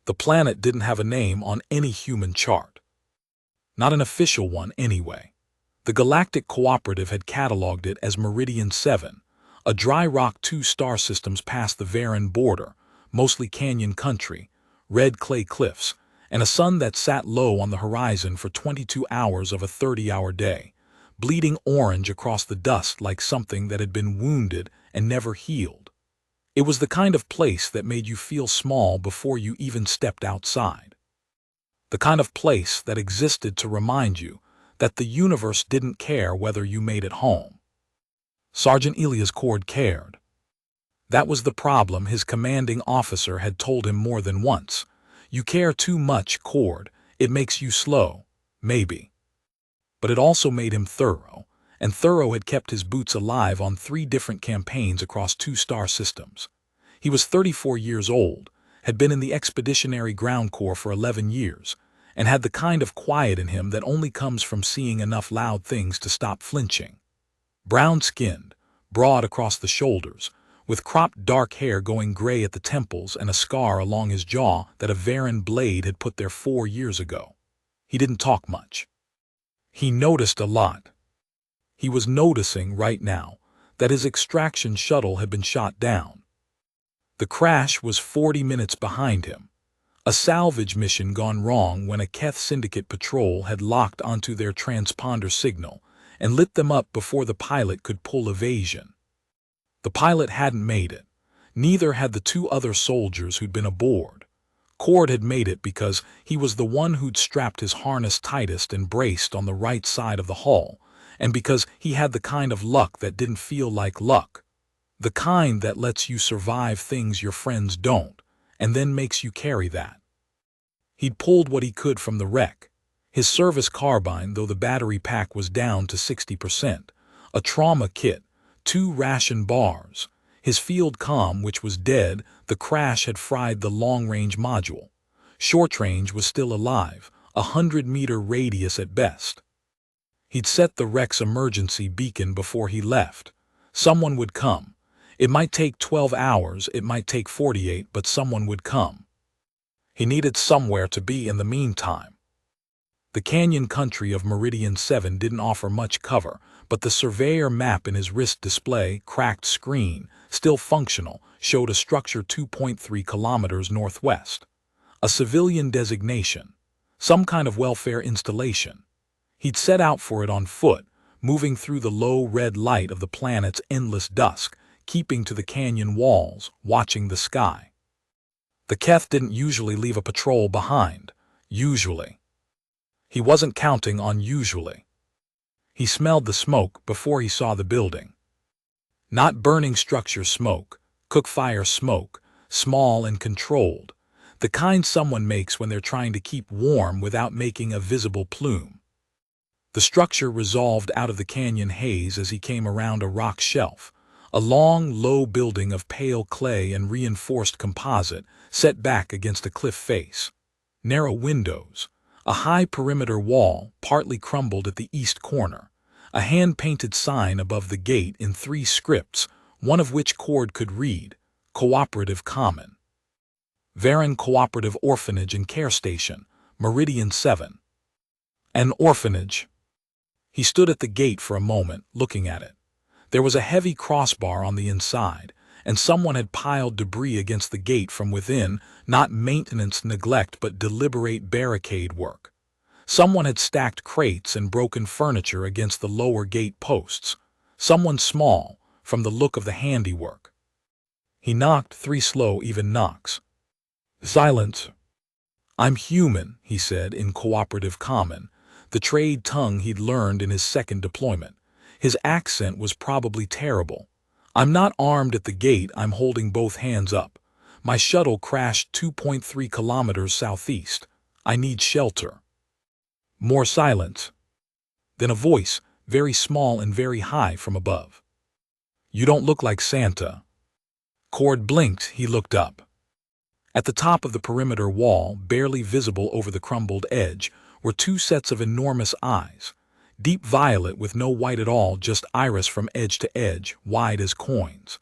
The planet didn't have a name on any human chart. Not an official one, anyway. The Galactic Cooperative had catalogued it as Meridian 7, a dry rock 2-star systems past the Varan border, mostly canyon country, red clay cliffs, and a sun that sat low on the horizon for 22 hours of a 30-hour day, bleeding orange across the dust like something that had been wounded and never healed. It was the kind of place that made you feel small before you even stepped outside. The kind of place that existed to remind you that the universe didn't care whether you made it home. Sergeant Elias Cord cared. That was the problem his commanding officer had told him more than once. You care too much, Cord. It makes you slow, maybe. But it also made him thorough, and thorough had kept his boots alive on 3 different campaigns across 2-star systems. He was 34 years old, had been in the Expeditionary Ground Corps for 11 years, and had the kind of quiet in him that only comes from seeing enough loud things to stop flinching. Brown-skinned, broad across the shoulders, with cropped dark hair going gray at the temples and a scar along his jaw that a Varan blade had put there 4 years ago. He didn't talk much. He noticed a lot. He was noticing right now that his extraction shuttle had been shot down. The crash was 40 minutes behind him. A salvage mission gone wrong when a Keth Syndicate patrol had locked onto their transponder signal and lit them up before the pilot could pull evasion. The pilot hadn't made it. Neither had the 2 other soldiers who'd been aboard. Cord had made it because he was the one who'd strapped his harness tightest and braced on the right side of the hull, and because he had the kind of luck that didn't feel like luck. The kind that lets you survive things your friends don't, and then makes you carry that. He'd pulled what he could from the wreck. His service carbine, though the battery pack was down to 60%, a trauma kit, 2 ration bars, his field comm, which was dead. The crash had fried the long-range module. Short-range was still alive, 100-meter radius at best. He'd set the wreck's emergency beacon before he left. Someone would come. It might take 12 hours, it might take 48, but someone would come. He needed somewhere to be in the meantime. The canyon country of Meridian 7 didn't offer much cover, but the surveyor map in his wrist display, cracked screen, still functional, showed a structure 2.3 kilometers northwest. A civilian designation. Some kind of welfare installation. He'd set out for it on foot, moving through the low red light of the planet's endless dusk, keeping to the canyon walls, watching the sky. The Keth didn't usually leave a patrol behind. Usually. He wasn't counting on usually. He smelled the smoke before he saw the building. Not burning structure smoke, cook-fire smoke, small and controlled, the kind someone makes when they're trying to keep warm without making a visible plume. The structure resolved out of the canyon haze as he came around a rock shelf, a long, low building of pale clay and reinforced composite set back against a cliff face. Narrow windows, a high perimeter wall partly crumbled at the east corner, a hand-painted sign above the gate in 3 scripts, one of which Cord could read, Cooperative Common. Varan Cooperative Orphanage and Care Station, Meridian 7. An orphanage. He stood at the gate for a moment, looking at it. There was a heavy crossbar on the inside, and someone had piled debris against the gate from within, not maintenance neglect but deliberate barricade work. Someone had stacked crates and broken furniture against the lower gate posts. Someone small, from the look of the handiwork. He knocked 3 slow, even knocks. Silence. I'm human, he said in Cooperative Common, the trade tongue he'd learned in his 2nd deployment. His accent was probably terrible. I'm not armed at the gate, I'm holding both hands up. My shuttle crashed 2.3 kilometers southeast. I need shelter. More silence. Then a voice, very small and very high from above. You don't look like Santa. Cord blinked, he looked up. At the top of the perimeter wall, barely visible over the crumbled edge, were 2 sets of enormous eyes. Deep violet with no white at all, just iris from edge to edge, wide as coins.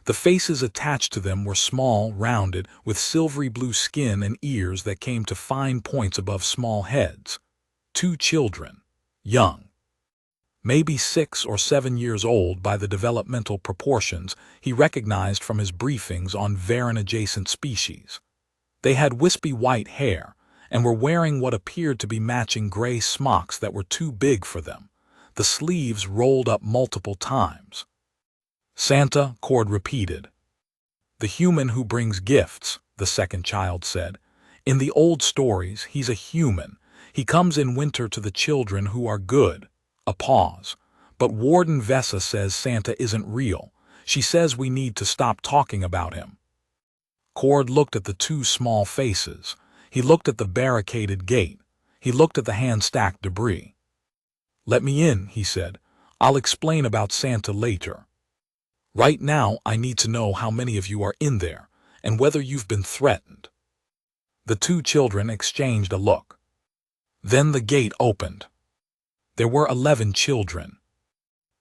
The faces attached to them were small, rounded, with silvery blue skin and ears that came to fine points above small heads. 2 children, young, maybe 6 or 7 years old by the developmental proportions he recognized from his briefings on varan-adjacent species. They had wispy white hair and were wearing what appeared to be matching gray smocks that were too big for them, the sleeves rolled up multiple times. Santa, Cord repeated. The human who brings gifts, the second child said. In the old stories, he's a human. He comes in winter to the children who are good. A pause. But Warden Vessa says Santa isn't real. She says we need to stop talking about him. Cord looked at the 2 small faces. He looked at the barricaded gate. He looked at the hand-stacked debris. Let me in, he said. I'll explain about Santa later. Right now, I need to know how many of you are in there, and whether you've been threatened. The 2 children exchanged a look. Then the gate opened. There were 11 children.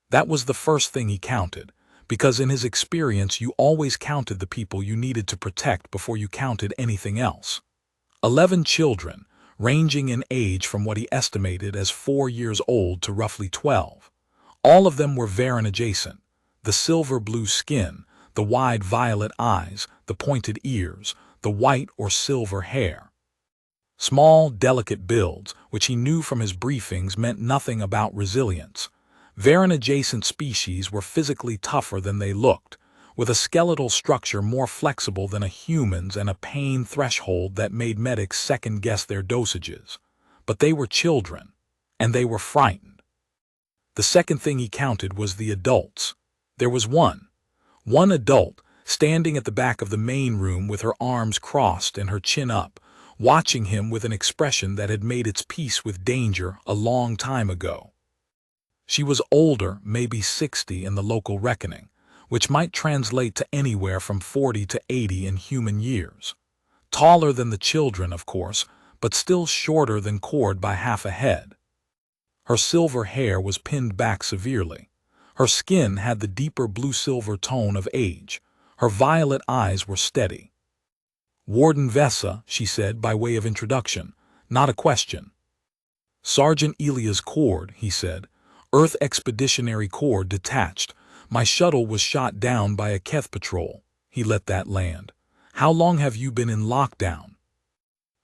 That was the first thing he counted, because in his experience you always counted the people you needed to protect before you counted anything else. 11 children, ranging in age from what he estimated as 4 years old to roughly 12. All of them were varan-adjacent. The silver blue skin, the wide violet eyes, the pointed ears, the white or silver hair. Small, delicate builds, which he knew from his briefings meant nothing about resilience. Varan-adjacent species were physically tougher than they looked, with a skeletal structure more flexible than a human's and a pain threshold that made medics second-guess their dosages. But they were children, and they were frightened. The second thing he counted was the adults. There was one adult, standing at the back of the main room with her arms crossed and her chin up, watching him with an expression that had made its peace with danger a long time ago. She was older, maybe 60 in the local reckoning, which might translate to anywhere from 40 to 80 in human years. Taller than the children, of course, but still shorter than Cord by half a head. Her silver hair was pinned back severely. Her skin had the deeper blue-silver tone of age. Her violet eyes were steady. Warden Vessa, she said by way of introduction, not a question. Sergeant Elias Cord, he said. Earth Expeditionary Corps detached. My shuttle was shot down by a Keth patrol. He let that land. How long have you been in lockdown?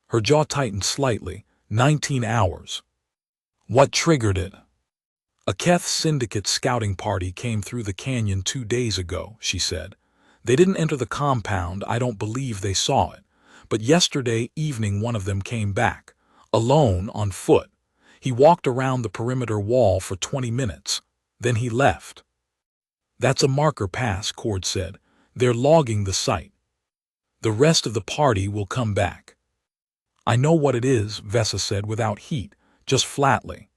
Her jaw tightened slightly. 19 hours. What triggered it? A Keth syndicate scouting party came through the canyon 2 days ago, she said. They didn't enter the compound, I don't believe they saw it. But yesterday evening one of them came back, alone, on foot. He walked around the perimeter wall for 20 minutes. Then he left. That's a marker pass, Cord said. They're logging the site. The rest of the party will come back. I know what it is, Vessa said without heat, just flatly.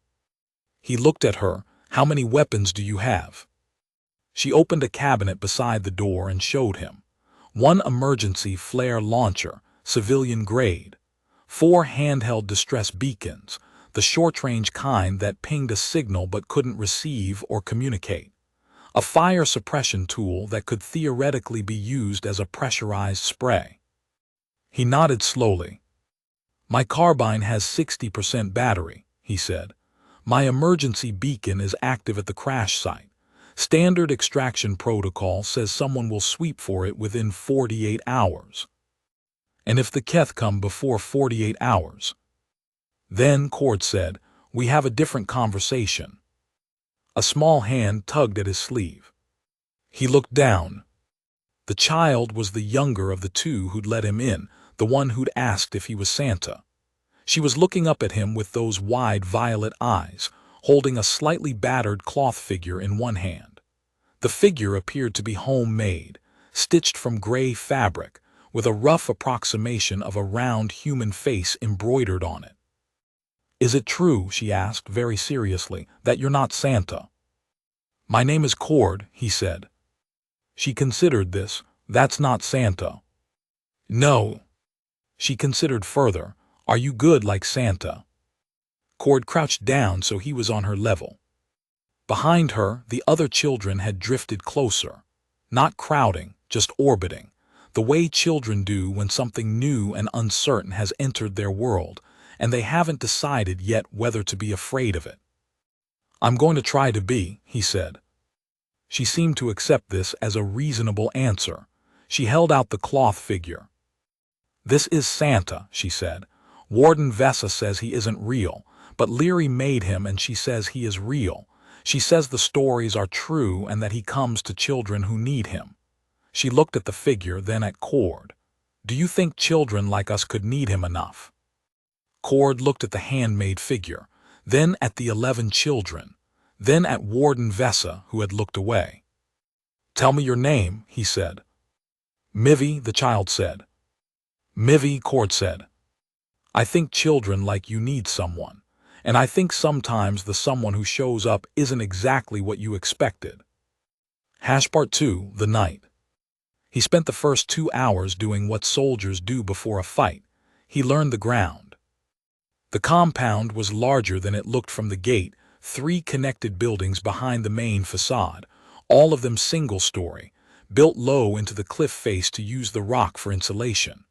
He looked at her. How many weapons do you have? She opened a cabinet beside the door and showed him. 1 emergency flare launcher, civilian grade. 4 handheld distress beacons, the short-range kind that pinged a signal but couldn't receive or communicate. A fire suppression tool that could theoretically be used as a pressurized spray. He nodded slowly. My carbine has 60% battery, he said. My emergency beacon is active at the crash site. Standard extraction protocol says someone will sweep for it within 48 hours. And if the Keth come before 48 hours? Then, Cord said, we have a different conversation. A small hand tugged at his sleeve. He looked down. The child was the younger of the 2 who'd let him in, the one who'd asked if he was Santa. She was looking up at him with those wide violet eyes, holding a slightly battered cloth figure in one hand. The figure appeared to be homemade, stitched from gray fabric, with a rough approximation of a round human face embroidered on it. Is it true, she asked very seriously, that you're not Santa? My name is Cord, he said. She considered this. That's not Santa. No. She considered further. Are you good like Santa? Cord crouched down so he was on her level. Behind her, the other children had drifted closer. Not crowding, just orbiting, the way children do when something new and uncertain has entered their world, and they haven't decided yet whether to be afraid of it. "I'm going to try to be," he said. She seemed to accept this as a reasonable answer. She held out the cloth figure. "This is Santa," she said. "Warden Vessa says he isn't real, but Leary made him and she says he is real. She says the stories are true and that he comes to children who need him." She looked at the figure, then at Cord. "Do you think children like us could need him enough?" Cord looked at the handmade figure, then at the 11 children, then at Warden Vessa, who had looked away. "Tell me your name," he said. "Mivy," the child said. "Mivy," Cord said. "I think children like you need someone, and I think sometimes the someone who shows up isn't exactly what you expected." Part 2, the night. He spent the first 2 hours doing what soldiers do before a fight. He learned the ground. The compound was larger than it looked from the gate, 3 connected buildings behind the main facade, all of them single-story, built low into the cliff face to use the rock for insulation.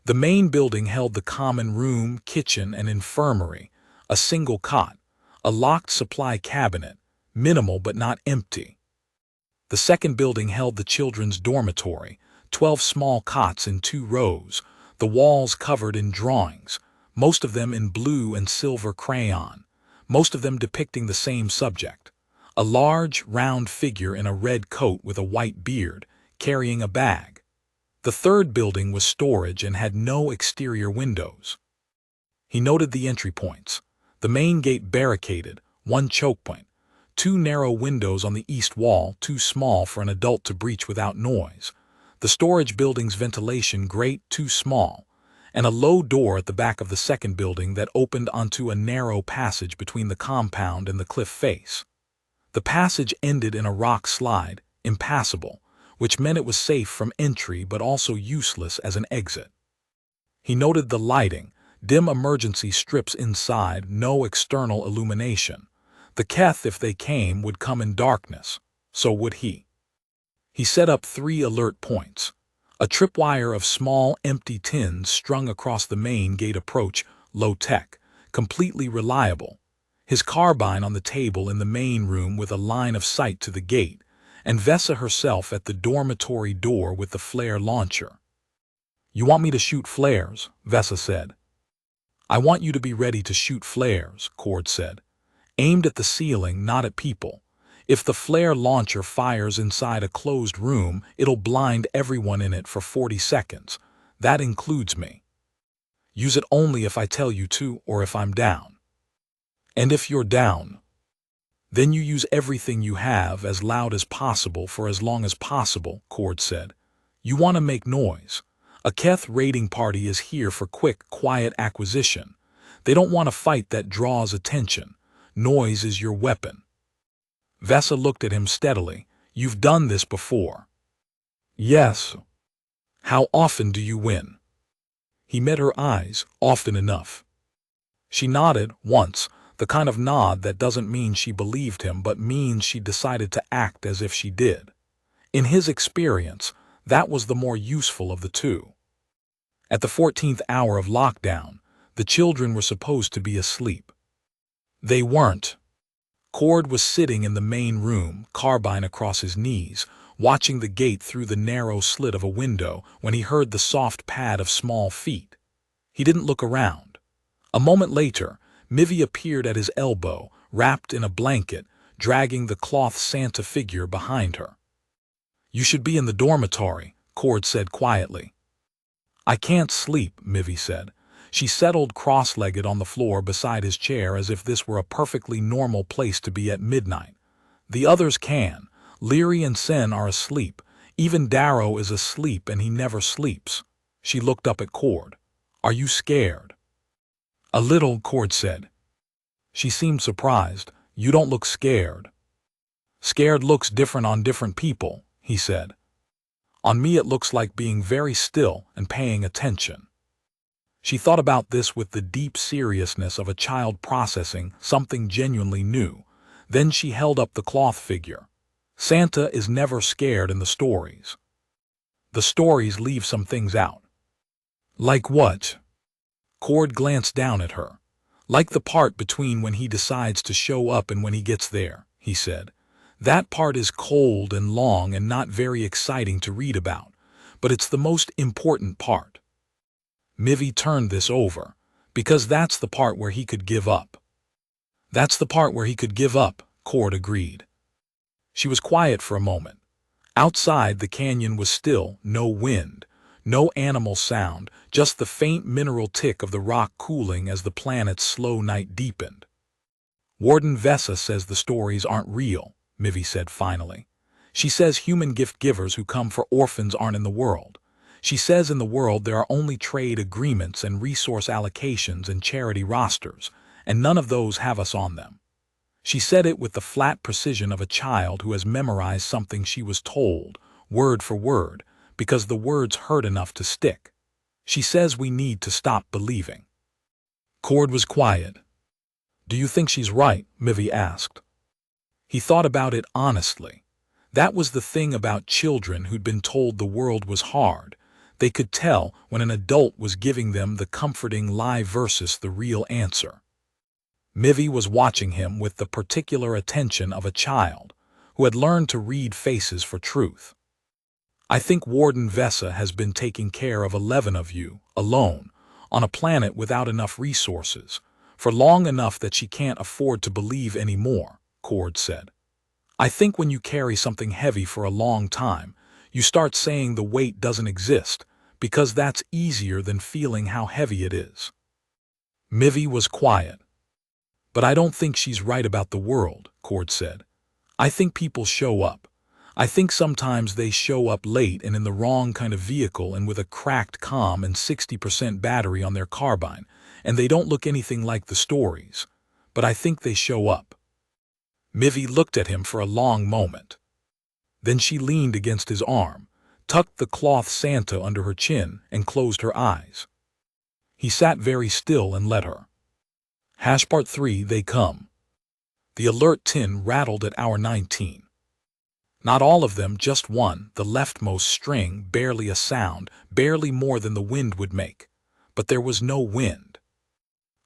The main building held the common room, kitchen, and infirmary, a single cot, a locked supply cabinet, minimal but not empty. The second building held the children's dormitory, 12 small cots in 2 rows, the walls covered in drawings, most of them in blue and silver crayon, most of them depicting the same subject. A large, round figure in a red coat with a white beard, carrying a bag. The third building was storage and had no exterior windows. He noted the entry points. The main gate barricaded, 1 choke point, 2 narrow windows on the east wall, too small for an adult to breach without noise. The storage building's ventilation grate, too small, and a low door at the back of the second building that opened onto a narrow passage between the compound and the cliff face. The passage ended in a rock slide, impassable, which meant it was safe from entry but also useless as an exit. He noted the lighting, dim emergency strips inside, no external illumination. The Keth, if they came, would come in darkness. So would he. He set up 3 alert points. A tripwire of small, empty tins strung across the main gate approach, low-tech, completely reliable. His carbine on the table in the main room with a line of sight to the gate, and Vessa herself at the dormitory door with the flare launcher. "You want me to shoot flares?" Vessa said. "I want you to be ready to shoot flares," Cord said. "Aimed at the ceiling, not at people. If the flare launcher fires inside a closed room, it'll blind everyone in it for 40 seconds. That includes me. Use it only if I tell you to or if I'm down. And if you're down, then you use everything you have as loud as possible for as long as possible," Cord said. "You want to make noise. A Keth raiding party is here for quick, quiet acquisition. They don't want a fight that draws attention. Noise is your weapon." Vessa looked at him steadily. "You've done this before." "Yes." "How often do you win?" He met her eyes. "Often enough." She nodded, once, the kind of nod that doesn't mean she believed him but means she decided to act as if she did. In his experience, that was the more useful of the two. At the 14th hour of lockdown, the children were supposed to be asleep. They weren't. Cord was sitting in the main room, carbine across his knees, watching the gate through the narrow slit of a window when he heard the soft pad of small feet. He didn't look around. A moment later, Mivy appeared at his elbow, wrapped in a blanket, dragging the cloth Santa figure behind her. "You should be in the dormitory," Cord said quietly. "I can't sleep," Mivy said. She settled cross-legged on the floor beside his chair as if this were a perfectly normal place to be at midnight. "The others can. Leary and Sen are asleep. Even Darrow is asleep and he never sleeps." She looked up at Cord. "Are you scared?" "A little," Cord said. She seemed surprised. "You don't look scared." "Scared looks different on different people," he said. "On me it looks like being very still and paying attention." She thought about this with the deep seriousness of a child processing something genuinely new. Then she held up the cloth figure. "Santa is never scared in the stories." The stories leave some things out. Like what? Cord glanced down at her. Like the part between when he decides to show up and when he gets there, he said. That part is cold and long and not very exciting to read about, but it's the most important part. Mivy turned this over, because that's the part where he could give up. That's the part where he could give up, Cord agreed. She was quiet for a moment. Outside, the canyon was still, no wind, no animal sound, just the faint mineral tick of the rock cooling as the planet's slow night deepened. Warden Vessa says the stories aren't real, Mivy said finally. She says human gift givers who come for orphans aren't in the world. She says in the world there are only trade agreements and resource allocations and charity rosters, and none of those have us on them. She said it with the flat precision of a child who has memorized something she was told, word for word, because the words hurt enough to stick. She says we need to stop believing. Cord was quiet. Do you think she's right? Mivy asked. He thought about it honestly. That was the thing about children who'd been told the world was hard. They could tell when an adult was giving them the comforting lie versus the real answer. Mivy was watching him with the particular attention of a child who had learned to read faces for truth. I think Warden Vessa has been taking care of 11 of you, alone, on a planet without enough resources, for long enough that she can't afford to believe any more, Cord said. I think when you carry something heavy for a long time, you start saying the weight doesn't exist, because that's easier than feeling how heavy it is. Mivy was quiet. But I don't think she's right about the world, Cord said. I think people show up. I think sometimes they show up late and in the wrong kind of vehicle and with a cracked comm and 60% battery on their carbine, and they don't look anything like the stories. But I think they show up. Mivy looked at him for a long moment. Then she leaned against his arm, tucked the cloth Santa under her chin, and closed her eyes. He sat very still and let her. Part 3, they come. The alert tin rattled at hour 19. Not all of them, just one, the leftmost string, barely a sound, barely more than the wind would make. But there was no wind.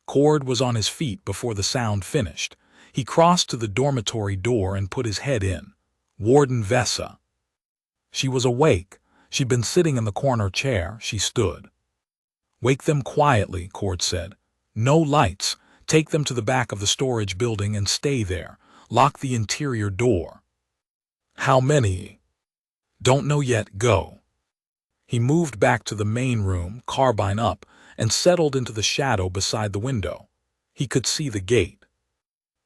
Cord was on his feet before the sound finished. He crossed to the dormitory door and put his head in. Warden Vessa. She was awake. She'd been sitting in the corner chair. She stood. Wake them quietly, Cord said. No lights. Take them to the back of the storage building and stay there. Lock the interior door. How many? Don't know yet. Go. He moved back to the main room, carbine up, and settled into the shadow beside the window. He could see the gate.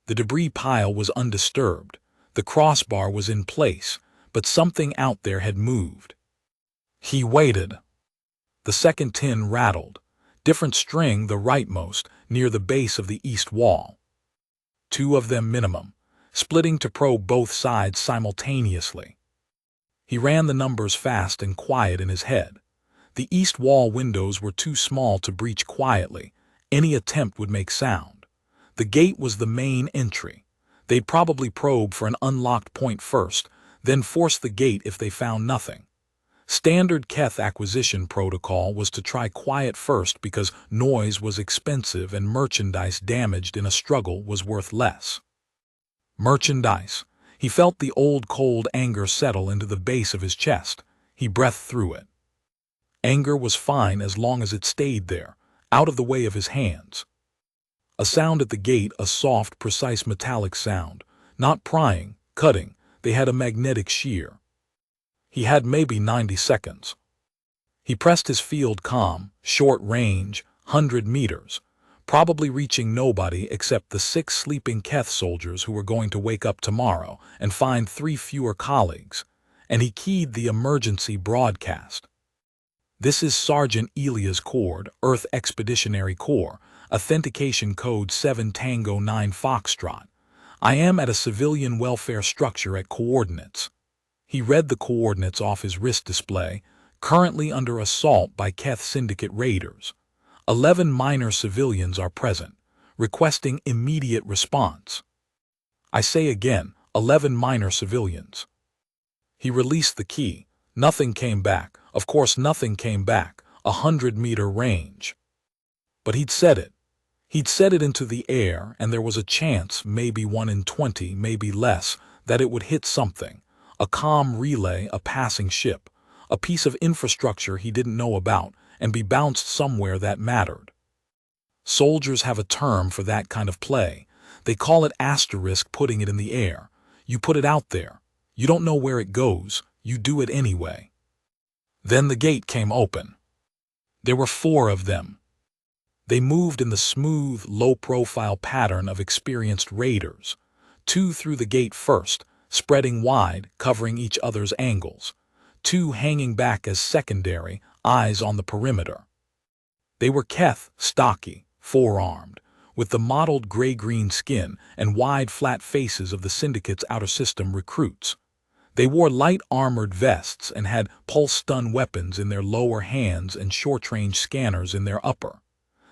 The debris pile was undisturbed. The crossbar was in place, but something out there had moved. He waited. The second tin rattled. Different string, the rightmost, near the base of the east wall. 2 of them minimum, splitting to probe both sides simultaneously. He ran the numbers fast and quiet in his head. The east wall windows were too small to breach quietly. Any attempt would make sound. The gate was the main entry. They'd probably probe for an unlocked point first, then force the gate if they found nothing. Standard Keth acquisition protocol was to try quiet first because noise was expensive and merchandise damaged in a struggle was worth less. Merchandise. He felt the old cold anger settle into the base of his chest. He breathed through it. Anger was fine as long as it stayed there, out of the way of his hands. A sound at the gate, a soft, precise metallic sound. Not prying, cutting, they had a magnetic shear. He had maybe 90 seconds. He pressed his field comm, short range, 100 meters, probably reaching nobody except the 6 sleeping Keth soldiers who were going to wake up tomorrow and find 3 fewer colleagues, and he keyed the emergency broadcast. This is Sergeant Elias Cord, Earth Expeditionary Corps, authentication code 7 Tango 9 Foxtrot. I am at a civilian welfare structure at coordinates. He read the coordinates off his wrist display, currently under assault by Keth Syndicate raiders. 11 minor civilians are present, requesting immediate response. I say again, 11 minor civilians. He released the key. Nothing came back. Of course nothing came back. 100-meter range. But he'd said it. He'd set it into the air, and there was a chance, maybe 1 in 20, maybe less, that it would hit something. A comm relay, a passing ship, a piece of infrastructure he didn't know about, and be bounced somewhere that mattered. Soldiers have a term for that kind of play. They call it asterisk putting it in the air. You put it out there. You don't know where it goes. You do it anyway. Then the gate came open. There were 4 of them. They moved in the smooth, low-profile pattern of experienced raiders. 2 through the gate first, spreading wide, covering each other's angles. 2 hanging back as secondary, eyes on the perimeter. They were Keth, stocky, four-armed, with the mottled gray-green skin and wide, flat faces of the Syndicate's outer-system recruits. They wore light-armored vests and had pulse-stun weapons in their lower hands and short-range scanners in their upper.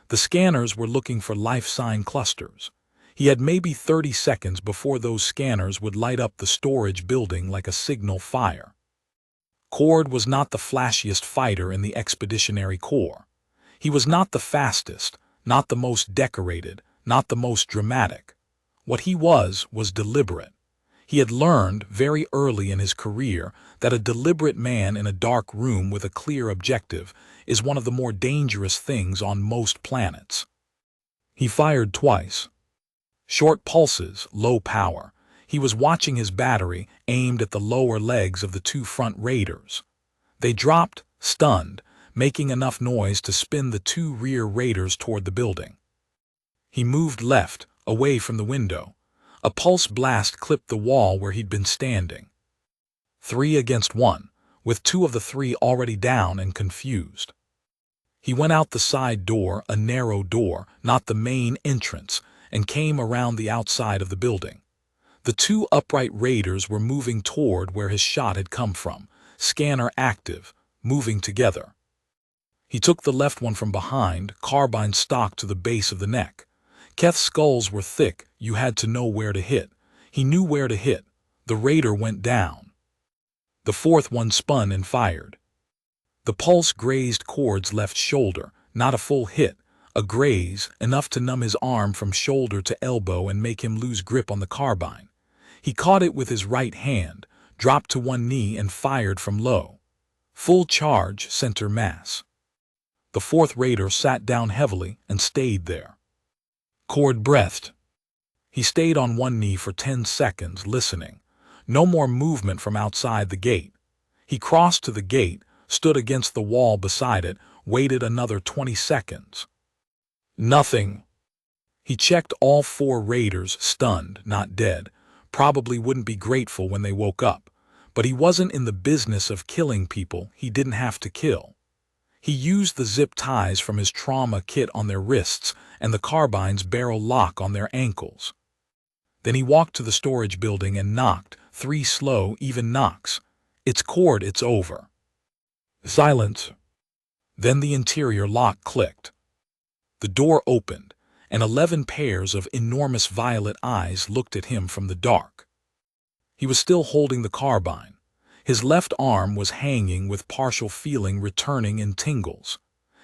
The scanners were looking for life sign clusters. He had maybe 30 seconds before those scanners would light up the storage building like a signal fire. Cord was not the flashiest fighter in the Expeditionary Corps. He was not the fastest, not the most decorated, not the most dramatic. What he was deliberate. He had learned very early in his career that a deliberate man in a dark room with a clear objective is one of the more dangerous things on most planets. He fired twice. Short pulses, low power. He was watching his battery aimed at the lower legs of the 2 front raiders. They dropped, stunned, making enough noise to spin the 2 rear raiders toward the building. He moved left, away from the window. A pulse blast clipped the wall where he'd been standing. 3 against 1, with 2 of the 3 already down and confused. He went out the side door, a narrow door, not the main entrance, and came around the outside of the building. The 2 upright raiders were moving toward where his shot had come from, scanner active, moving together. He took the left one from behind, carbine stock to the base of the neck. Keth's skulls were thick, you had to know where to hit. He knew where to hit. The raider went down. The 4th one spun and fired. The pulse grazed Cord's left shoulder, not a full hit, a graze, enough to numb his arm from shoulder to elbow and make him lose grip on the carbine. He caught it with his right hand, dropped to one knee and fired from low. Full charge, center mass. The 4th raider sat down heavily and stayed there. Cord breathed. He stayed on one knee for 10 seconds, listening. No more movement from outside the gate. He crossed to the gate, stood against the wall beside it, waited another 20 seconds. Nothing. He checked all 4 raiders, stunned, not dead. Probably wouldn't be grateful when they woke up. But he wasn't in the business of killing people he didn't have to kill. He used the zip ties from his trauma kit on their wrists and the carbine's barrel lock on their ankles. Then he walked to the storage building and knocked, 3 slow, even knocks. It's Cord, it's over. Silence. Then the interior lock clicked. The door opened, and 11 pairs of enormous violet eyes looked at him from the dark. He was still holding the carbine. His left arm was hanging with partial feeling returning in tingles.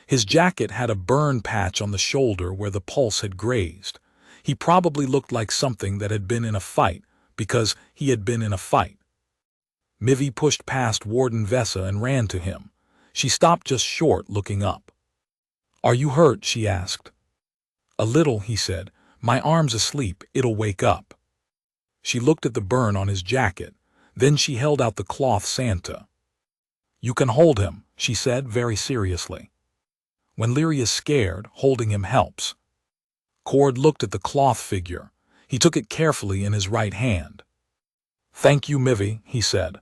His jacket had a burn patch on the shoulder where the pulse had grazed. He probably looked like something that had been in a fight, because he had been in a fight. Mivy pushed past Warden Vessa and ran to him. She stopped just short, looking up. "Are you hurt?" she asked. "A little," he said. "My arm's asleep, it'll wake up." She looked at the burn on his jacket. Then she held out the cloth Santa. "You can hold him," she said very seriously. "When Leary is scared, holding him helps." Cord looked at the cloth figure. He took it carefully in his right hand. "Thank you, Mivy," he said.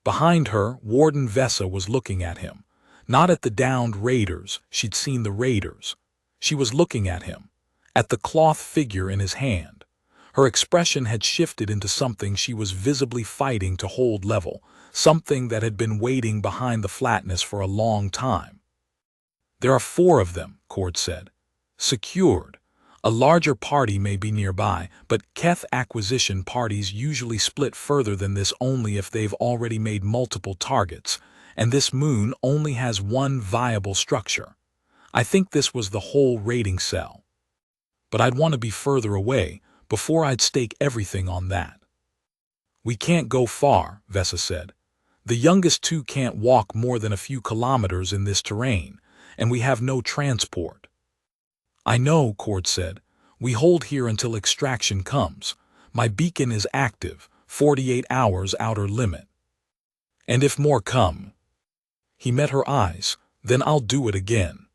Behind her, Warden Vessa was looking at him. Not at the downed raiders, she'd seen the raiders. She was looking at him, at the cloth figure in his hand. Her expression had shifted into something she was visibly fighting to hold level, something that had been waiting behind the flatness for a long time. "There are 4 of them," Cord said. "Secured. A larger party may be nearby, but Keth acquisition parties usually split further than this only if they've already made multiple targets, and this moon only has one viable structure. I think this was the whole raiding cell. But I'd want to be further away before I'd stake everything on that. We can't go far, Vesa said. The youngest two can't walk more than a few kilometers in this terrain, and we have no transport. I know, Cord said. We hold here until extraction comes. My beacon is active, 48 hours outer limit. And if more come? He met her eyes. Then I'll do it again.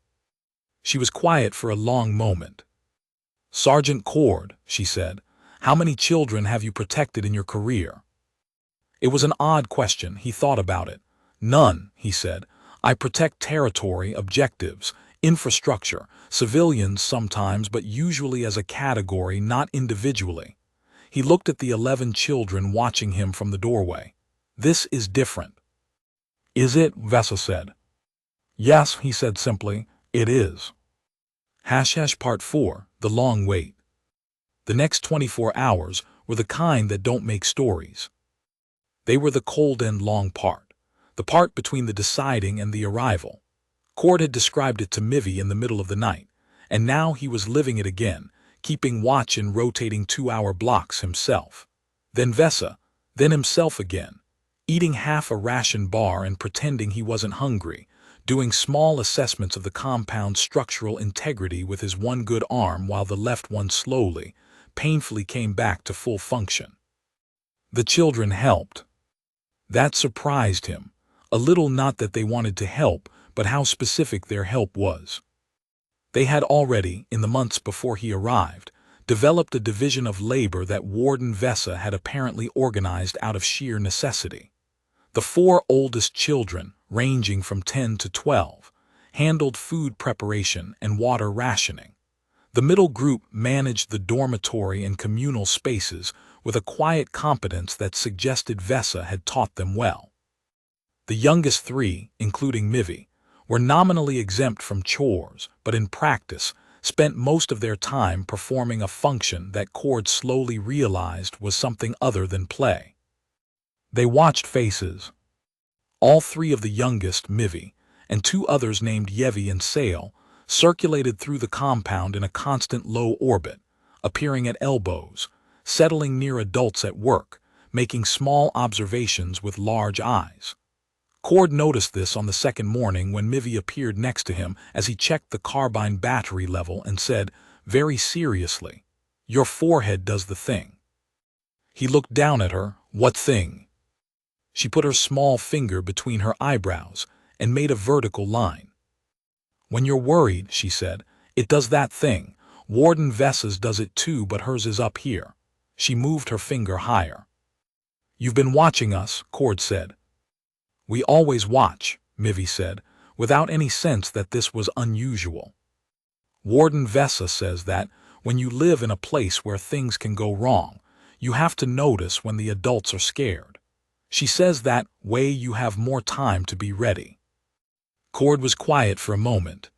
She was quiet for a long moment. Sergeant Cord, she said, how many children have you protected in your career? It was an odd question. He thought about it. None, he said. I protect territory, objectives, infrastructure, civilians sometimes, but usually as a category, not individually. He looked at the 11 children watching him from the doorway. This is different. Is it? Vesa said. Yes, he said simply, it is. Part 4, The Long Wait. The next 24 hours were the kind that don't make stories. They were the cold and long part, the part between the deciding and the arrival. Cord had described it to Mivy in the middle of the night, and now he was living it again, keeping watch in rotating 2-hour blocks himself. Then Vesa, then himself again, eating half a ration bar and pretending he wasn't hungry, doing small assessments of the compound's structural integrity with his one good arm while the left one slowly, painfully came back to full function. The children helped. That surprised him, a little, not that they wanted to help, but how specific their help was. They had already, in the months before he arrived, developed a division of labor that Warden Vesa had apparently organized out of sheer necessity. The 4 oldest children, ranging from 10 to 12, handled food preparation and water rationing. The middle group managed the dormitory and communal spaces with a quiet competence that suggested Vesa had taught them well. The youngest 3, including Mivy, were nominally exempt from chores, but in practice spent most of their time performing a function that Cord slowly realized was something other than play. They watched faces. All 3 of the youngest, Mivy, and 2 others named Yevi and Sale, circulated through the compound in a constant low orbit, appearing at elbows, settling near adults at work, making small observations with large eyes. Cord noticed this on the second morning when Mivy appeared next to him as he checked the carbine battery level and said, very seriously, "Your forehead does the thing." He looked down at her. What thing? She put her small finger between her eyebrows and made a vertical line. When you're worried, she said, it does that thing. Warden Vesa's does it too, but hers is up here. She moved her finger higher. You've been watching us, Cord said. We always watch, Mivy said, without any sense that this was unusual. Warden Vesa says that when you live in a place where things can go wrong, you have to notice when the adults are scared. She says that way you have more time to be ready. Cord was quiet for a moment.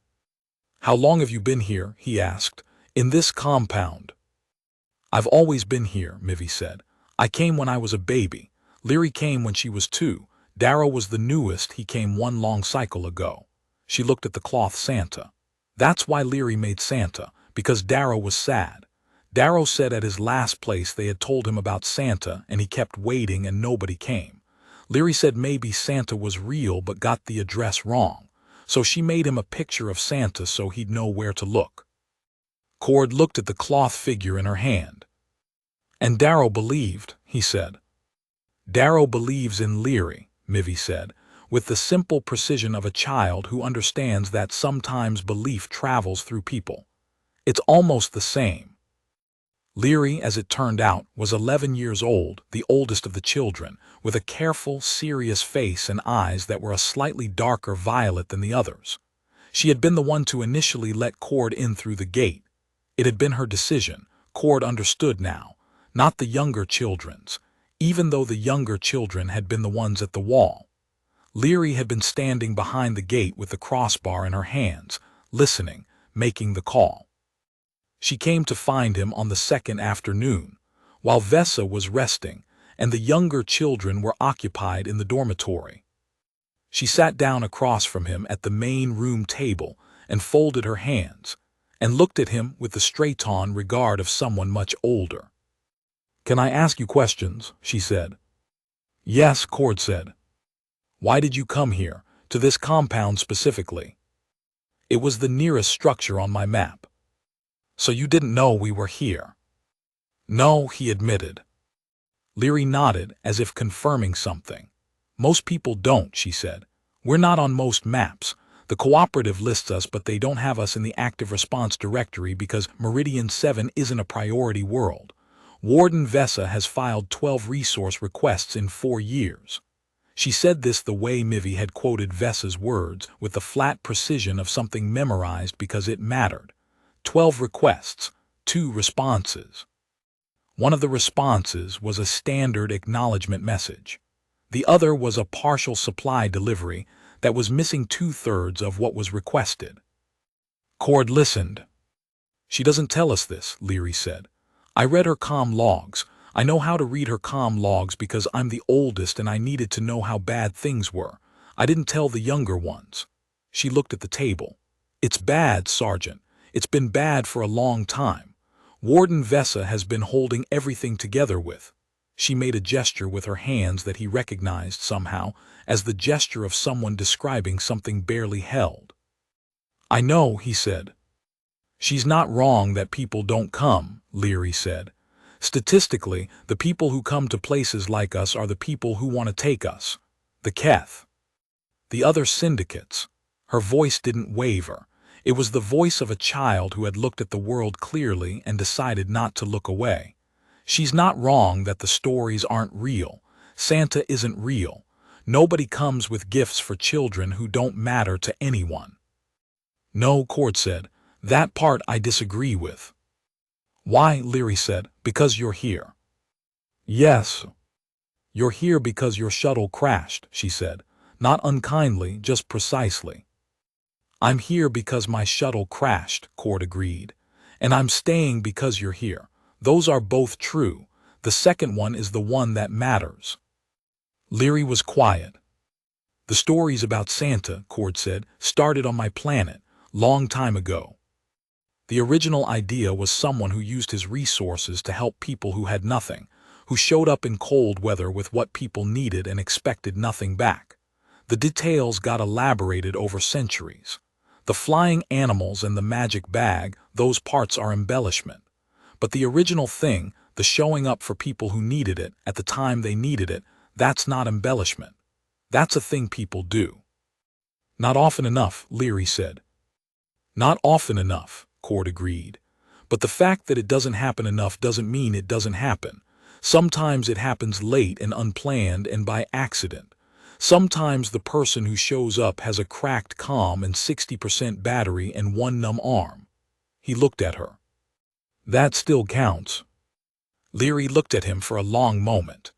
How long have you been here? He asked. In this compound. I've always been here, Mivy said. I came when I was a baby. Leary came when she was 2. Darrow was the newest. He came 1 long cycle ago. She looked at the cloth Santa. That's why Leary made Santa, because Darrow was sad. Darrow said at his last place they had told him about Santa and he kept waiting and nobody came. Leary said maybe Santa was real but got the address wrong, so she made him a picture of Santa so he'd know where to look. Cord looked at the cloth figure in her hand. And Darrow believed, he said. Darrow believes in Leary, Mivy said, with the simple precision of a child who understands that sometimes belief travels through people. It's almost the same. Leary, as it turned out, was 11 years old, the oldest of the children, with a careful, serious face and eyes that were a slightly darker violet than the others. She had been the one to initially let Cord in through the gate. It had been her decision, Cord understood now, not the younger children's, even though the younger children had been the ones at the wall. Leary had been standing behind the gate with the crossbar in her hands, listening, making the call. She came to find him on the second afternoon, while Vesa was resting and the younger children were occupied in the dormitory. She sat down across from him at the main room table and folded her hands, and looked at him with the straight-on regard of someone much older. "Can I ask you questions?" she said. "Yes," Cord said. "Why did you come here, to this compound specifically?" "It was the nearest structure on my map." "So you didn't know we were here?" "No," he admitted. Leary nodded as if confirming something. "Most people don't," she said. "We're not on most maps. The cooperative lists us, but they don't have us in the active response directory because Meridian 7 isn't a priority world. Warden Vesa has filed 12 resource requests in 4 years. She said this the way Mivy had quoted Vesa's words, with the flat precision of something memorized because it mattered. 12 requests, 2 responses. One of the responses was a standard acknowledgement message. The other was a partial supply delivery that was missing 2/3 of what was requested. Cord listened. "She doesn't tell us this," Leary said. "I read her comm logs. I know how to read her comm logs because I'm the oldest and I needed to know how bad things were. I didn't tell the younger ones." She looked at the table. "It's bad, Sergeant. It's been bad for a long time. Warden Vesa has been holding everything together with." She made a gesture with her hands that he recognized somehow as the gesture of someone describing something barely held. "I know," he said. "She's not wrong that people don't come," Leary said. "Statistically, the people who come to places like us are the people who want to take us. The Keth. The other syndicates." Her voice didn't waver. It was the voice of a child who had looked at the world clearly and decided not to look away. "She's not wrong that the stories aren't real. Santa isn't real. Nobody comes with gifts for children who don't matter to anyone." "No," Cord said. "That part I disagree with." "Why?" Leary said. "Because you're here." "Yes. You're here because your shuttle crashed," she said. Not unkindly, just precisely. "I'm here because my shuttle crashed," Cord agreed. "And I'm staying because you're here. Those are both true. The second one is the one that matters." Leary was quiet. "The stories about Santa," Cord said, "started on my planet, long time ago. The original idea was someone who used his resources to help people who had nothing, who showed up in cold weather with what people needed and expected nothing back. The details got elaborated over centuries. The flying animals and the magic bag, those parts are embellishment. But the original thing, the showing up for people who needed it at the time they needed it, that's not embellishment. That's a thing people do." "Not often enough," Leary said. "Not often enough," Cord agreed. "But the fact that it doesn't happen enough doesn't mean it doesn't happen. Sometimes it happens late and unplanned and by accident. Sometimes the person who shows up has a cracked comm and 60% battery and one numb arm." He looked at her. "That still counts." Leary looked at him for a long moment.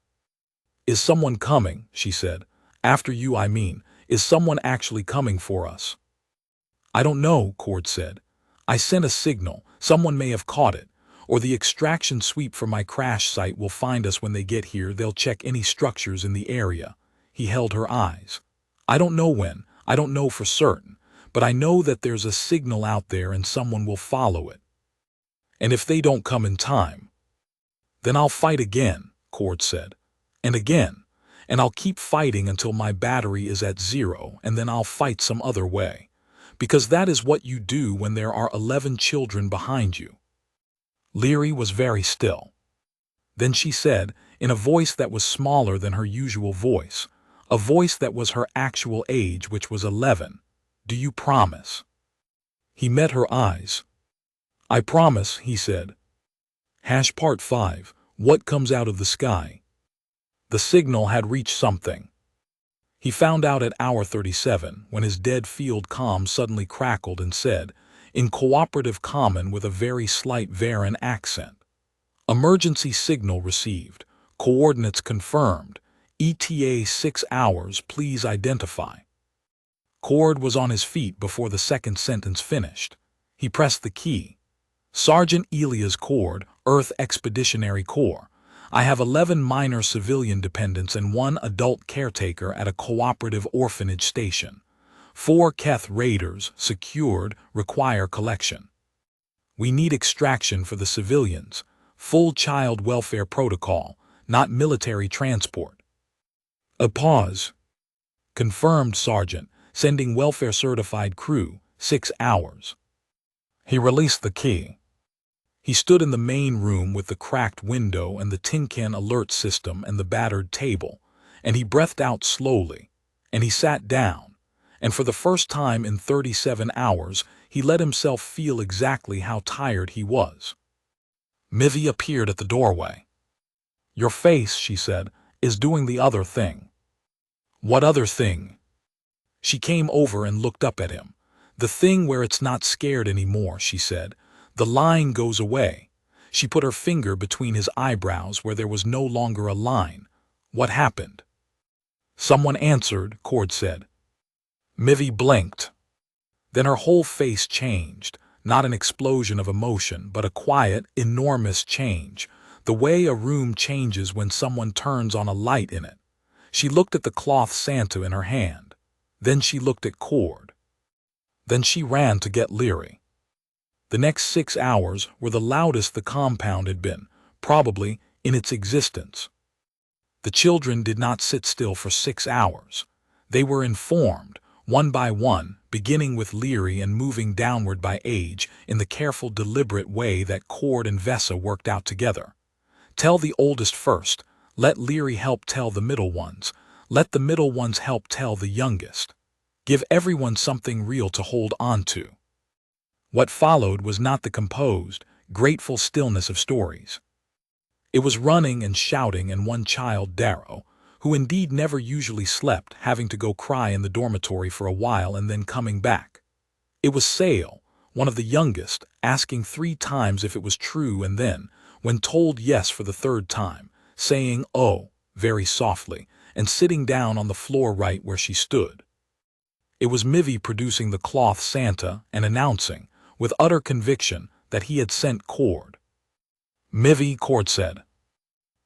"Is someone coming?" she said. "After you, I mean. Is someone actually coming for us?" "I don't know," Cord said. "I sent a signal. Someone may have caught it. Or the extraction sweep from my crash site will find us when they get here. They'll check any structures in the area." He held her eyes. "I don't know when. I don't know for certain. But I know that there's a signal out there and someone will follow it. And if they don't come in time, then I'll fight again," Cord said. "And again. And I'll keep fighting until my battery is at 0, and then I'll fight some other way. Because that is what you do when there are 11 children behind you." Leary was very still. Then she said, in a voice that was smaller than her usual voice, a voice that was her actual age, which was 11, "Do you promise?" He met her eyes. "I promise," he said. Part 5, What Comes Out of the Sky. The signal had reached something. He found out at hour 37 when his dead field comm suddenly crackled and said, in cooperative common with a very slight Varan accent, "Emergency signal received. Coordinates confirmed. ETA 6 hours, please identify." Cord was on his feet before the second sentence finished. He pressed the key. Sergeant Elias Cord, Earth Expeditionary Corps. I have 11 minor civilian dependents and 1 adult caretaker at a cooperative orphanage station. 4 Keth raiders, secured, require collection. We need extraction for the civilians. Full child welfare protocol, not military transport. A pause. Confirmed, Sergeant. Sending welfare-certified crew, 6 hours. He released the key. He stood in the main room with the cracked window and the tin can alert system and the battered table, and he breathed out slowly, and he sat down, and for the first time in 37 hours, he let himself feel exactly how tired he was. Mivy appeared at the doorway. "Your face," she said, "is doing the other thing." "What other thing?" She came over and looked up at him. "The thing where it's not scared anymore," she said. "The line goes away." She put her finger between his eyebrows where there was no longer a line. "What happened?" "Someone answered," Cord said. Mivy blinked. Then her whole face changed, not an explosion of emotion, but a quiet, enormous change, the way a room changes when someone turns on a light in it. She looked at the cloth Santa in her hand. Then she looked at Cord. Then she ran to get Leary. The next 6 hours were the loudest the compound had been, probably, in its existence. The children did not sit still for 6 hours. They were informed, one by one, beginning with Leary and moving downward by age in the careful, deliberate way that Cord and Vesa worked out together. Tell the oldest first. Let Leary help tell the middle ones. Let the middle ones help tell the youngest. Give everyone something real to hold on to. What followed was not the composed, grateful stillness of stories. It was running and shouting, and one child, Darrow, who indeed never usually slept, having to go cry in the dormitory for a while and then coming back. It was Sale, one of the youngest, asking 3 times if it was true, and then, when told yes for the 3rd time, saying "oh" very softly and sitting down on the floor right where she stood. It was Mivy producing the cloth Santa and announcing, with utter conviction, that he had sent Cord. "Mivy," Cord said.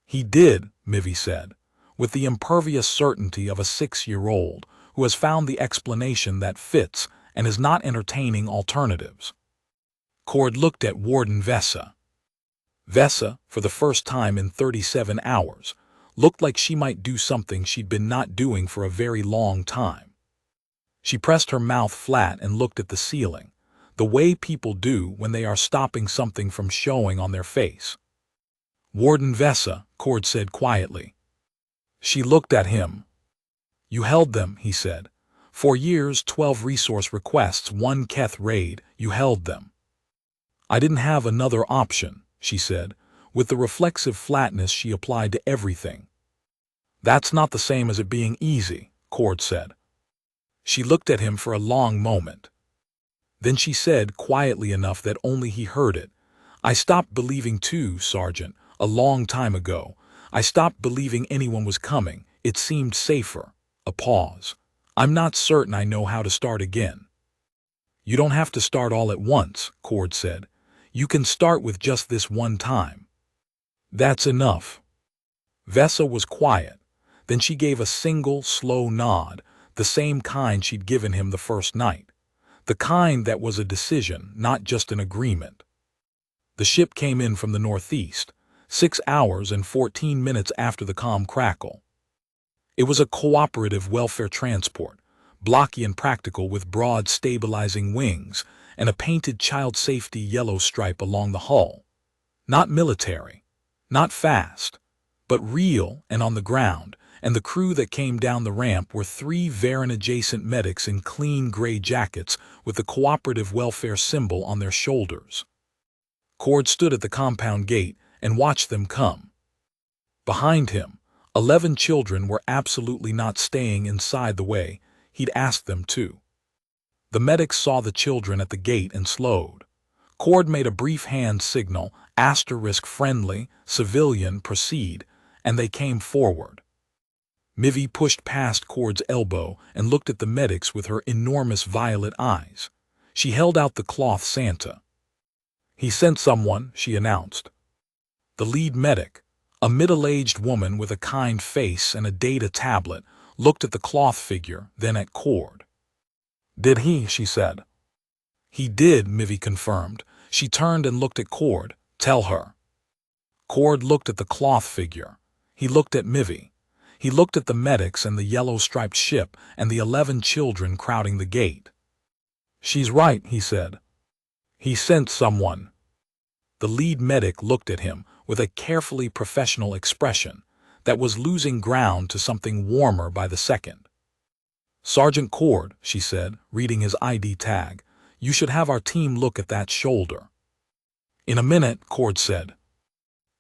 "He did," Mivy said, with the impervious certainty of a 6-year-old who has found the explanation that fits and is not entertaining alternatives. Cord looked at Warden Vesa. Vesa, for the first time in 37 hours, looked like she might do something she'd been not doing for a very long time. She pressed her mouth flat and looked at the ceiling, the way people do when they are stopping something from showing on their face. "Warden Vesa," Cord said quietly. She looked at him. "You held them," he said. "For years, 12 resource requests, 1 Keth raid, you held them." "I didn't have another option," she said, with the reflexive flatness she applied to everything. "That's not the same as it being easy," Cord said. She looked at him for a long moment. Then she said, quietly enough that only he heard it, "I stopped believing too, Sergeant, a long time ago. I stopped believing anyone was coming. It seemed safer." A pause. "I'm not certain I know how to start again." "You don't have to start all at once," Cord said. "You can start with just this one time. That's enough." Vesa was quiet. Then she gave a single, slow nod, the same kind she'd given him the first night. The kind that was a decision, not just an agreement. The ship came in from the northeast, 6 hours and 14 minutes after the comm crackle. It was a cooperative welfare transport, blocky and practical, with broad stabilizing wings and a painted child safety yellow stripe along the hull. Not military, not fast, but real and on the ground, and the crew that came down the ramp were 3 Varan-adjacent medics in clean gray jackets with the cooperative welfare symbol on their shoulders. Cord stood at the compound gate and watched them come. Behind him, 11 children were absolutely not staying inside the way he'd asked them to. The medics saw the children at the gate and slowed. Cord made a brief hand signal, *friendly, civilian, proceed, and they came forward. Mivy pushed past Cord's elbow and looked at the medics with her enormous violet eyes. She held out the cloth Santa. He sent someone, she announced. The lead medic, a middle-aged woman with a kind face and a data tablet, looked at the cloth figure, then at Cord. Did he? She said. He did, Mivy confirmed. She turned and looked at Cord. Tell her. Cord looked at the cloth figure. He looked at Mivy. He looked at the medics and the yellow-striped ship and the 11 children crowding the gate. She's right, he said. He sent someone. The lead medic looked at him with a carefully professional expression that was losing ground to something warmer by the second. Sergeant Cord, she said, reading his ID tag, you should have our team look at that shoulder. In a minute, Cord said.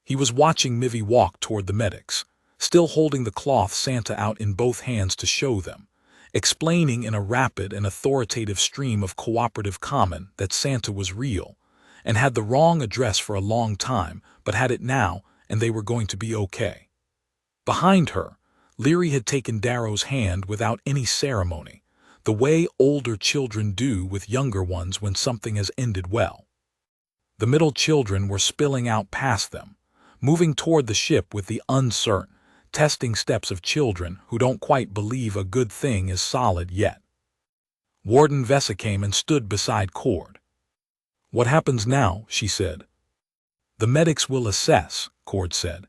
He was watching Mivy walk toward the medics, still holding the cloth Santa out in both hands to show them, explaining in a rapid and authoritative stream of cooperative comment that Santa was real, and had the wrong address for a long time, but had it now, and they were going to be okay. Behind her, Leary had taken Darrow's hand without any ceremony, the way older children do with younger ones when something has ended well. The middle children were spilling out past them, moving toward the ship with the uncertain, testing steps of children who don't quite believe a good thing is solid yet. Warden Vessa came and stood beside Cord. What happens now? She said. The medics will assess, Cord said.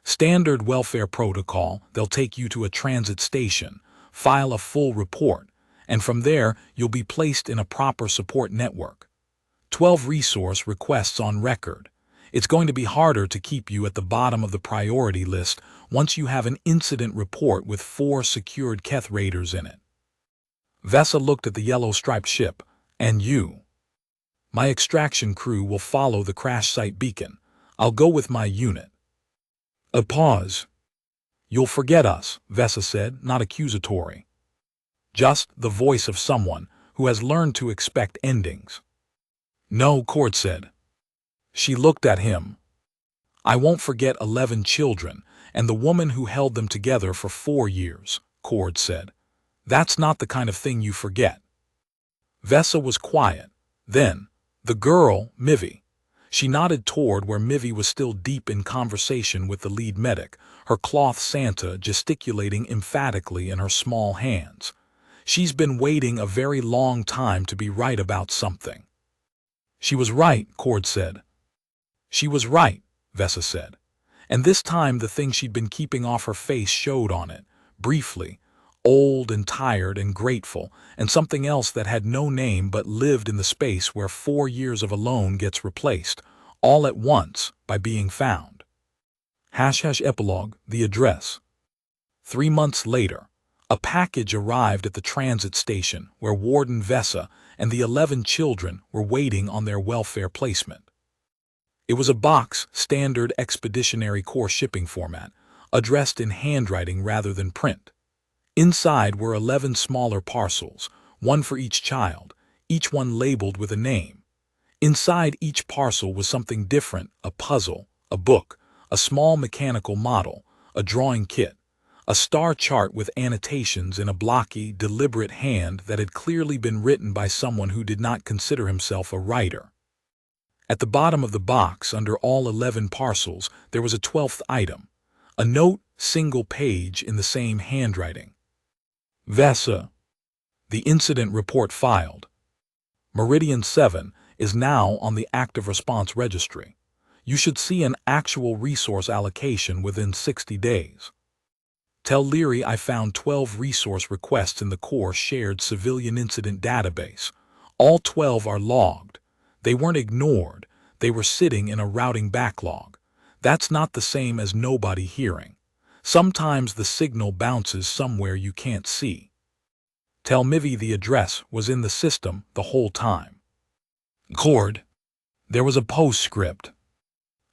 Standard welfare protocol, they'll take you to a transit station, file a full report, and from there you'll be placed in a proper support network. 12 resource requests on record. It's going to be harder to keep you at the bottom of the priority list once you have an incident report with 4 secured Keth raiders in it. Vessa looked at the yellow-striped ship. And you? My extraction crew will follow the crash site beacon. I'll go with my unit. A pause. You'll forget us, Vessa said, not accusatory. Just the voice of someone who has learned to expect endings. No, Cord said. She looked at him. I won't forget 11 children and the woman who held them together for 4 years, Cord said. That's not the kind of thing you forget. Vessa was quiet. Then, the girl, Mivy. She nodded toward where Mivy was still deep in conversation with the lead medic, her cloth Santa gesticulating emphatically in her small hands. She's been waiting a very long time to be right about something. She was right, Cord said. She was right, Vessa said. And this time the thing she'd been keeping off her face showed on it, briefly, old and tired and grateful, and something else that had no name but lived in the space where 4 years of alone gets replaced, all at once, by being found. Epilogue, the address. 3 months later, a package arrived at the transit station where Warden Vessa and the 11 children were waiting on their welfare placement. It was a box, standard Expeditionary Corps shipping format, addressed in handwriting rather than print. Inside were 11 smaller parcels, one for each child, each one labeled with a name. Inside each parcel was something different, a puzzle, a book, a small mechanical model, a drawing kit, a star chart with annotations in a blocky, deliberate hand that had clearly been written by someone who did not consider himself a writer. At the bottom of the box, under all 11 parcels, there was a 12th item, a note, single page in the same handwriting. Vessa. The incident report filed. Meridian 7 is now on the active response registry. You should see an actual resource allocation within 60 days. Tell Leary I found 12 resource requests in the Corps shared civilian incident database. All 12 are logged. They weren't ignored. They were sitting in a routing backlog. That's not the same as nobody hearing. Sometimes the signal bounces somewhere you can't see. Tell Mivy the address was in the system the whole time. Cord. There was a postscript.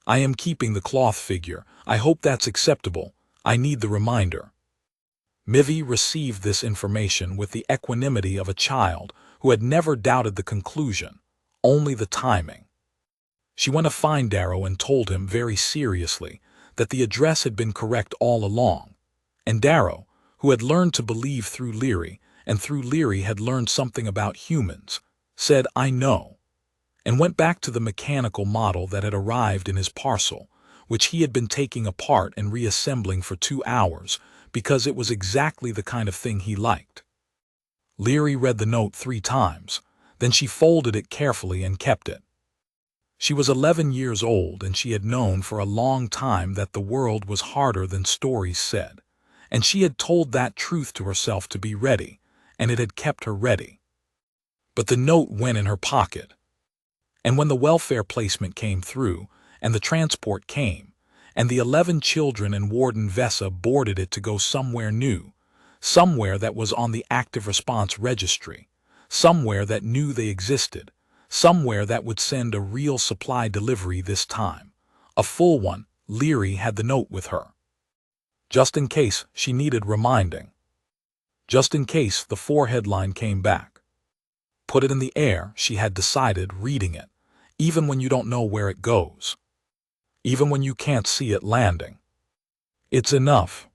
I am keeping the cloth figure. I hope that's acceptable. I need the reminder. Mivy received this information with the equanimity of a child who had never doubted the conclusion, only the timing. She went to find Darrow and told him very seriously that the address had been correct all along, and Darrow, who had learned to believe through Leary, and through Leary had learned something about humans, said, I know. and went back to the mechanical model that had arrived in his parcel, which he had been taking apart and reassembling for 2 hours because it was exactly the kind of thing he liked. Leary read the note 3 times, then she folded it carefully and kept it. She was 11 years old, and she had known for a long time that the world was harder than Stories said, and she had told that truth to herself to be ready, and it had kept her ready. But the note went in her pocket. And when the welfare placement came through, and the transport came, and the 11 children and Warden Vessa boarded it to go somewhere new, somewhere that was on the active response registry, somewhere that knew they existed, somewhere that would send a real supply delivery this time, a full one, Leary had the note with her. Just in case she needed reminding. Just in case the 4 headline came back. Put it in the air, she had decided, reading it, even when you don't know where it goes. Even when you can't see it landing. It's enough.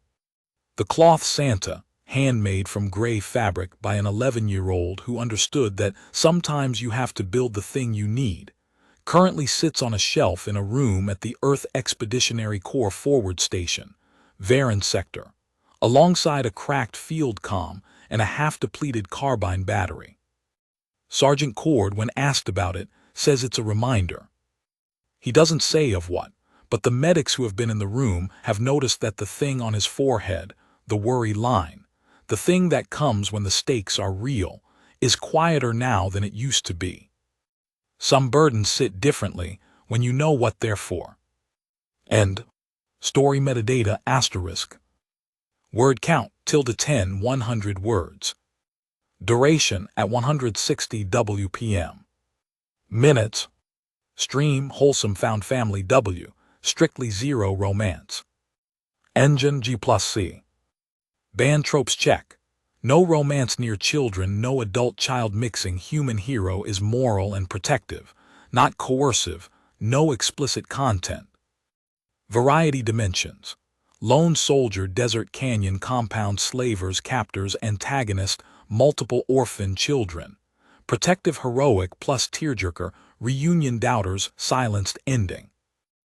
The cloth Santa, handmade from gray fabric by an 11-year-old who understood that sometimes you have to build the thing you need, currently sits on a shelf in a room at the Earth Expeditionary Corps Forward Station, Varen Sector, alongside a cracked field comm and a half-depleted carbine battery. Sergeant Cord, when asked about it, says it's a reminder. He doesn't say of what, but the medics who have been in the room have noticed that the thing on his forehead, the worry line, the thing that comes when the stakes are real, is quieter now than it used to be. Some burdens sit differently when you know what they're for. End. Story metadata **. Word count ~10 100 words. Duration at 160 WPM. Minutes. Stream wholesome found family W. Strictly zero romance. Engine G+C. Band tropes check. No romance near children, no adult-child mixing. Human hero is moral and protective, not coercive, no explicit content. Variety dimensions. Lone soldier, desert canyon, compound, slavers, captors, antagonist, multiple orphan children. Protective heroic plus tearjerker, reunion doubters, silenced ending.